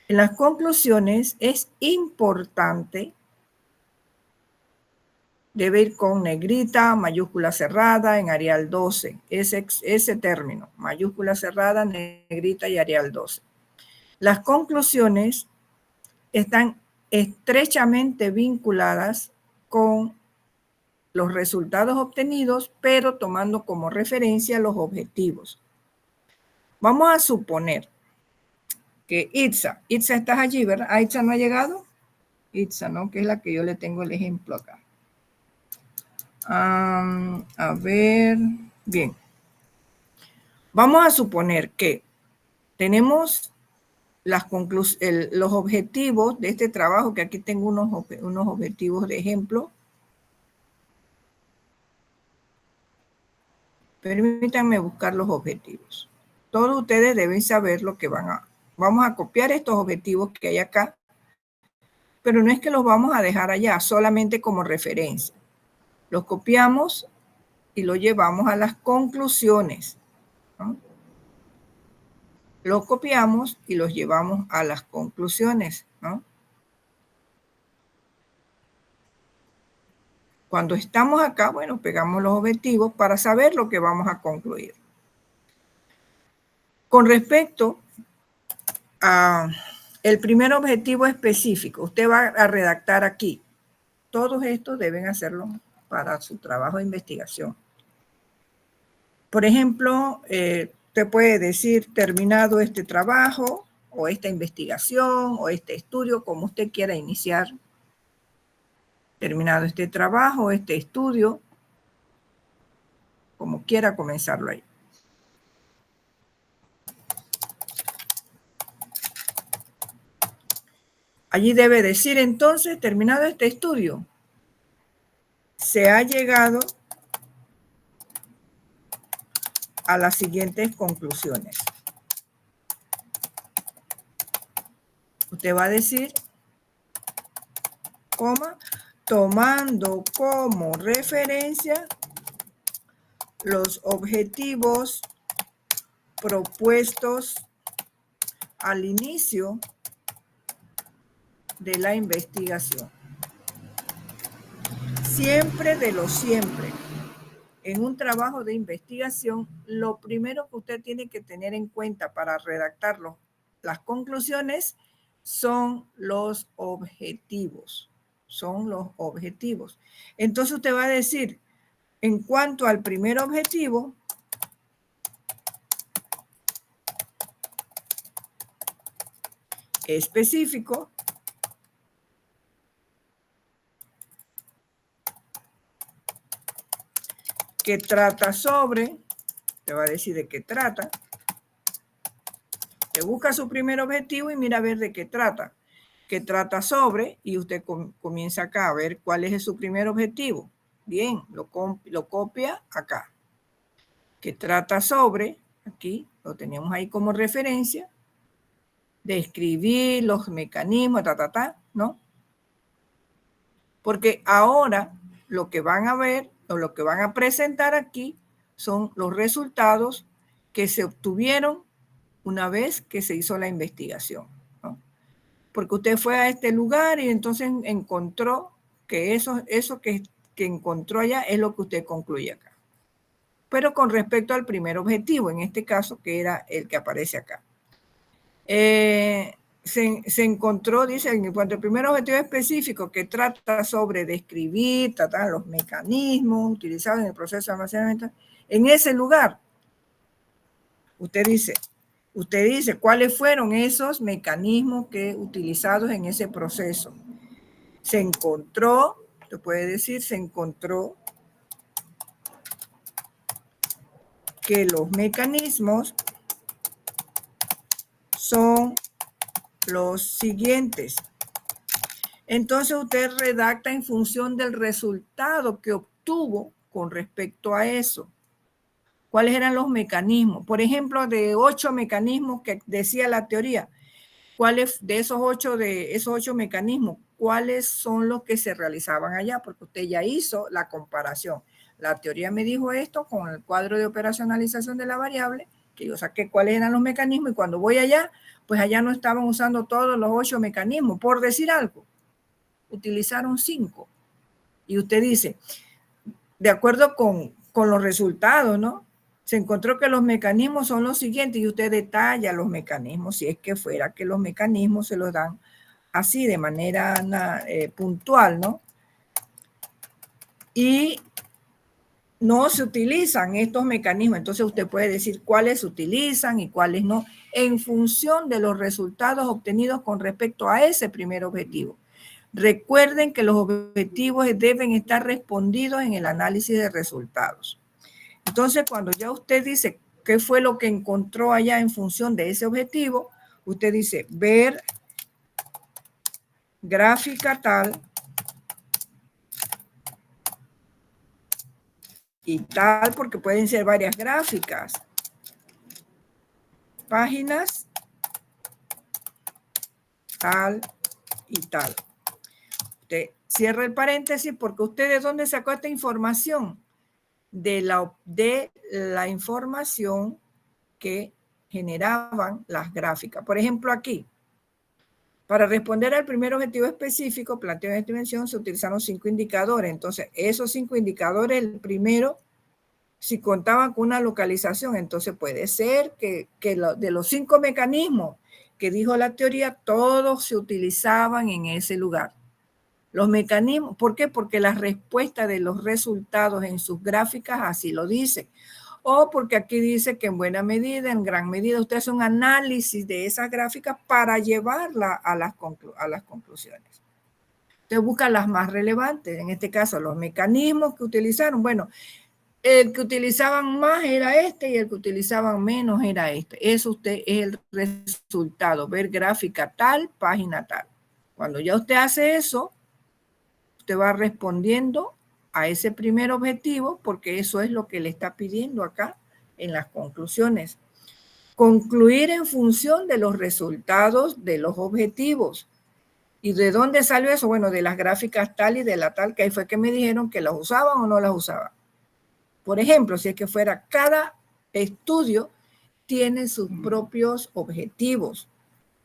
En las conclusiones es importante, debe ir con negrita, mayúscula cerrada, en Arial 12. Ese término, mayúscula cerrada, negrita y Arial 12. Las conclusiones están estrechamente vinculadas con los resultados obtenidos, pero tomando como referencia los objetivos. Vamos a suponer que Itza, estás allí, ¿verdad? ¿A Itza no ha llegado? Itza, ¿no? Que es la que yo le tengo el ejemplo acá. A ver, bien. Vamos a suponer que tenemos los objetivos de este trabajo, que aquí tengo unos objetivos de ejemplo. Permítanme buscar los objetivos. Todos ustedes deben saber lo que vamos a copiar estos objetivos que hay acá, pero no es que los vamos a dejar allá, solamente como referencia. Los copiamos y los llevamos a las conclusiones, ¿no? Los copiamos y los llevamos a las conclusiones, ¿no? Cuando estamos acá, bueno, pegamos los objetivos para saber lo que vamos a concluir. Con respecto a el primer objetivo específico, usted va a redactar aquí. Todos estos deben hacerlo para su trabajo de investigación. Por ejemplo, usted puede decir terminado este trabajo o esta investigación o este estudio, como usted quiera iniciar. Terminado este trabajo, este estudio, como quiera comenzarlo ahí. Allí debe decir entonces, terminado este estudio, se ha llegado a las siguientes conclusiones. Usted va a decir, coma, tomando como referencia los objetivos propuestos al inicio de la investigación. Siempre de lo siempre. En un trabajo de investigación, lo primero que usted tiene que tener en cuenta para redactar las conclusiones son los objetivos. Son los objetivos. Entonces usted va a decir, en cuanto al primer objetivo, específico, que trata sobre, te va a decir de qué trata, te busca su primer objetivo y mira a ver de qué trata. Que trata sobre, y usted comienza acá a ver cuál es su primer objetivo. Bien, lo copia acá. Que trata sobre, aquí lo tenemos ahí como referencia, describir los mecanismos, ¿no? Porque ahora lo que van a ver o lo que van a presentar aquí son los resultados que se obtuvieron una vez que se hizo la investigación, ¿no? Porque usted fue a este lugar y entonces encontró que eso que encontró allá es lo que usted concluye acá. Pero con respecto al primer objetivo, en este caso, que era el que aparece acá. Se encontró, dice, en cuanto al primer objetivo específico, que trata sobre describir, tratar los mecanismos utilizados en el proceso de almacenamiento, en ese lugar, usted dice cuáles fueron esos mecanismos utilizados en ese proceso. Se encontró, te puede decir, se encontró que los mecanismos son los siguientes. Entonces usted redacta en función del resultado que obtuvo con respecto a eso. ¿Cuáles eran los mecanismos? Por ejemplo, de 8 mecanismos que decía la teoría, ¿cuáles de esos 8 mecanismos, cuáles son los que se realizaban allá? Porque usted ya hizo la comparación. La teoría me dijo esto con el cuadro de operacionalización de la variable que yo saqué cuáles eran los mecanismos y cuando voy allá, pues allá no estaban usando todos los 8 mecanismos, por decir algo. Utilizaron 5. Y usted dice, de acuerdo con los resultados, ¿no? Se encontró que los mecanismos son los siguientes y usted detalla los mecanismos, si es que fuera que los mecanismos se los dan así de manera puntual, ¿no? Y no se utilizan estos mecanismos, entonces usted puede decir cuáles se utilizan y cuáles no, en función de los resultados obtenidos con respecto a ese primer objetivo. Recuerden que los objetivos deben estar respondidos en el análisis de resultados. Entonces, cuando ya usted dice qué fue lo que encontró allá en función de ese objetivo, usted dice ver gráfica tal y tal, porque pueden ser varias gráficas. Páginas tal y tal. Usted cierra el paréntesis porque usted de dónde sacó esta información. De la información que generaban las gráficas. Por ejemplo, aquí, para responder al primer objetivo específico planteado en esta dimensión, se utilizaron 5 indicadores. Entonces, esos 5 indicadores, el primero, si contaban con una localización, entonces puede ser que de los 5 mecanismos que dijo la teoría, todos se utilizaban en ese lugar. Los mecanismos, ¿por qué? Porque la respuesta de los resultados en sus gráficas así lo dice. O porque aquí dice que en buena medida, en gran medida, usted hace un análisis de esas gráficas para llevarla a las conclusiones. Usted busca las más relevantes, en este caso los mecanismos que utilizaron. Bueno, el que utilizaban más era este y el que utilizaban menos era este. Eso usted es el resultado, ver gráfica tal, página tal. Cuando ya usted hace eso, usted va respondiendo a ese primer objetivo porque eso es lo que le está pidiendo acá en las conclusiones. Concluir en función de los resultados de los objetivos. ¿Y de dónde salió eso? Bueno, de las gráficas tal y de la tal, que ahí fue que me dijeron que las usaban o no las usaban. Por ejemplo, si es que fuera cada estudio tiene sus propios objetivos.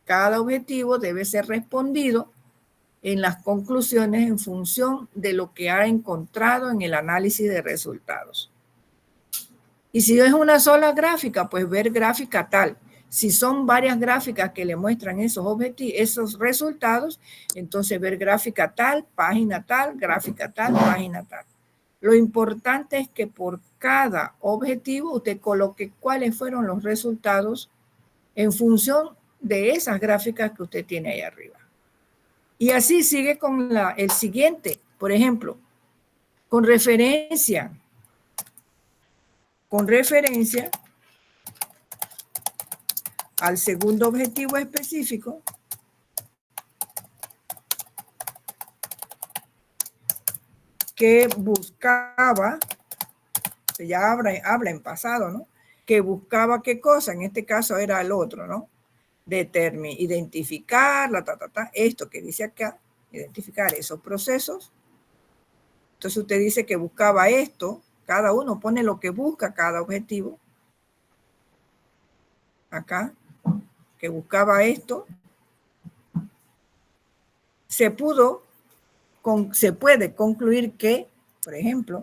Cada objetivo debe ser respondido en las conclusiones en función de lo que ha encontrado en el análisis de resultados. Y si es una sola gráfica, pues ver gráfica tal. Si son varias gráficas que le muestran esos resultados, entonces ver gráfica tal, página tal, gráfica tal, página tal. Lo importante es que por cada objetivo usted coloque cuáles fueron los resultados en función de esas gráficas que usted tiene ahí arriba. Y así sigue con el siguiente, por ejemplo, con referencia al segundo objetivo específico, que buscaba, ya habla en pasado, ¿no? Que buscaba qué cosa, en este caso era el otro, ¿no? Identificar, esto que dice acá, identificar esos procesos. Entonces usted dice que buscaba esto, cada uno pone lo que busca cada objetivo. Acá, que buscaba esto. Se puede concluir que, por ejemplo,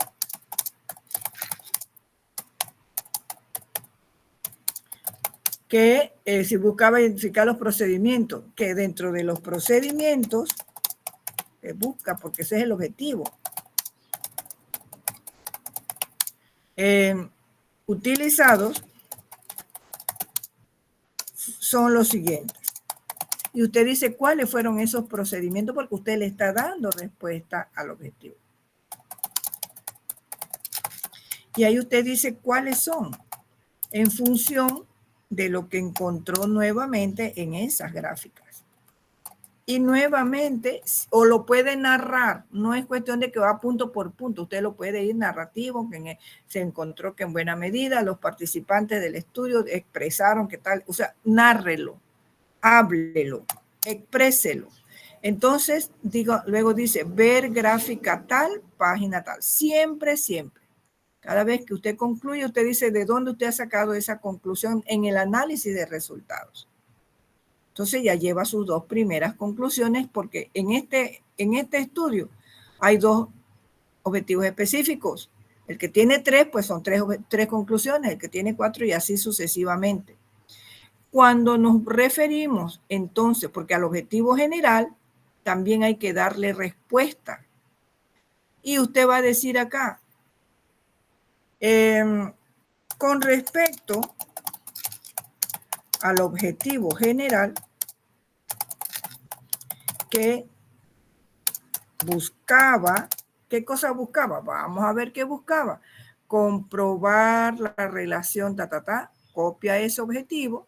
que si buscaba identificar los procedimientos, que dentro de los procedimientos que busca, porque ese es el objetivo, utilizados son los siguientes. Y usted dice cuáles fueron esos procedimientos porque usted le está dando respuesta al objetivo. Y ahí usted dice cuáles son en función de lo que encontró nuevamente en esas gráficas. Y nuevamente, o lo puede narrar, no es cuestión de que va punto por punto, usted lo puede ir narrativo, que se encontró que en buena medida los participantes del estudio expresaron que tal, o sea, nárrelo, háblelo, expréselo. Entonces, luego dice, ver gráfica tal, página tal, siempre, siempre. Cada vez que usted concluye, usted dice de dónde usted ha sacado esa conclusión en el análisis de resultados. Entonces ya lleva sus dos primeras conclusiones porque en este estudio hay dos objetivos específicos. El que tiene 3, pues son tres conclusiones, el que tiene 4 y así sucesivamente. Cuando nos referimos entonces, porque al objetivo general también hay que darle respuesta. Y usted va a decir acá, con respecto al objetivo general que buscaba, ¿qué cosa buscaba? Vamos a ver qué buscaba. Comprobar la relación, copia ese objetivo,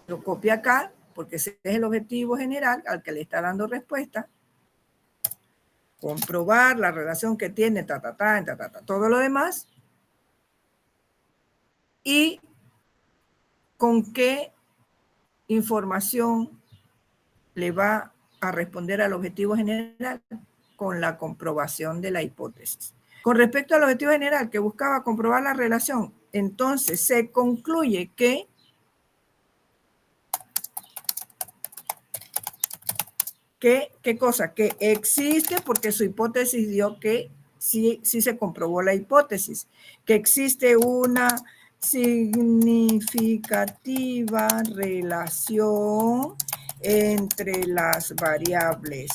lo copia acá, porque ese es el objetivo general al que le está dando respuesta. Comprobar la relación que tiene, todo lo demás. Y con qué información le va a responder al objetivo general, con la comprobación de la hipótesis. Con respecto al objetivo general que buscaba comprobar la relación, entonces se concluye que ¿qué cosa? Que existe, porque su hipótesis dio que sí se comprobó la hipótesis, que existe una significativa relación entre las variables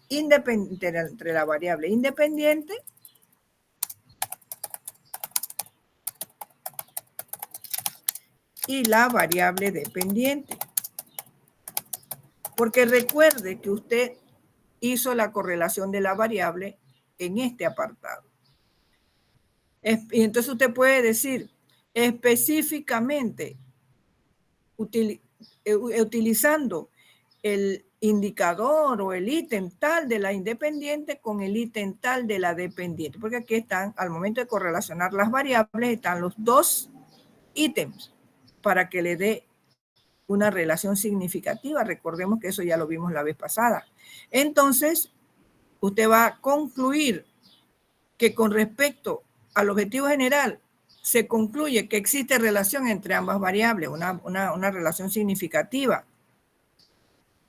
independientes, entre la variable independiente y la variable dependiente. Porque recuerde que usted hizo la correlación de la variable en este apartado. Y entonces usted puede decir específicamente utilizando el indicador o el ítem tal de la independiente con el ítem tal de la dependiente, porque aquí están, al momento de correlacionar las variables, están los dos ítems para que le dé una relación significativa. Recordemos que eso ya lo vimos la vez pasada. Entonces, usted va a concluir que con respecto al objetivo general se concluye que existe relación entre ambas variables, una relación significativa.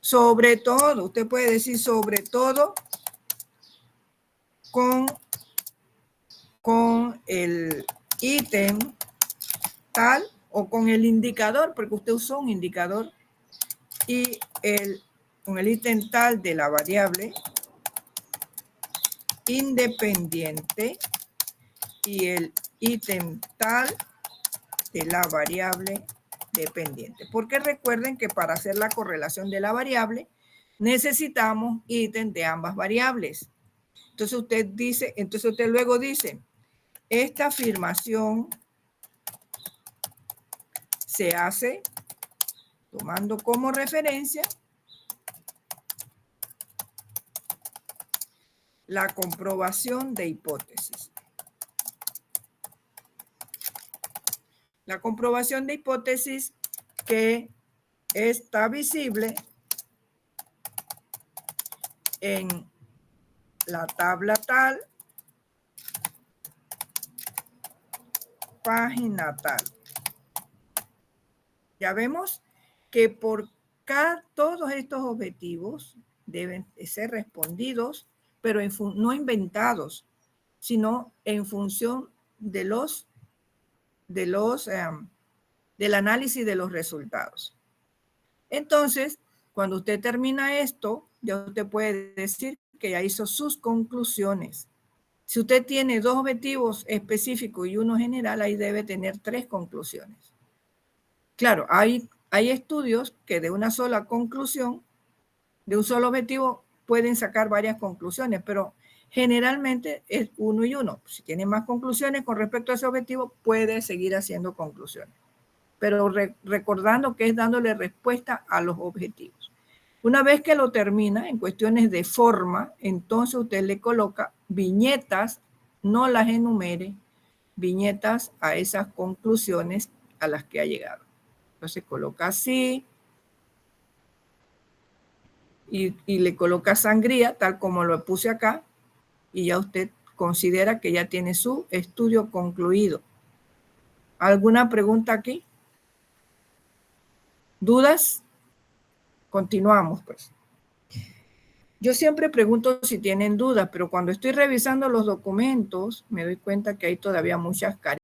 Sobre todo, usted puede decir sobre todo con el ítem tal o con el indicador, porque usted usó un indicador, y con el ítem tal de la variable independiente y el ítem tal de la variable dependiente. Porque recuerden que para hacer la correlación de la variable necesitamos ítem de ambas variables. Entonces usted luego dice, esta afirmación se hace tomando como referencia la comprobación de hipótesis. La comprobación de hipótesis que está visible en la tabla tal, página tal. Ya vemos que por todos estos objetivos deben ser respondidos, pero no inventados, sino en función del análisis de los resultados. Entonces, cuando usted termina esto, ya usted puede decir que ya hizo sus conclusiones. Si usted tiene dos objetivos específicos y uno general, ahí debe tener 3 conclusiones. Claro, hay estudios que de una sola conclusión, de un solo objetivo, pueden sacar varias conclusiones, pero generalmente es 1 y 1. Si tiene más conclusiones con respecto a ese objetivo, puede seguir haciendo conclusiones. Pero recordando que es dándole respuesta a los objetivos. Una vez que lo termina, en cuestiones de forma, entonces usted le coloca viñetas, no las enumere, viñetas a esas conclusiones a las que ha llegado. Entonces coloca así y le coloca sangría, tal como lo puse acá, y ya usted considera que ya tiene su estudio concluido. ¿Alguna pregunta aquí? ¿Dudas? Continuamos, pues. Yo siempre pregunto si tienen dudas, pero cuando estoy revisando los documentos, me doy cuenta que hay todavía muchas carencias.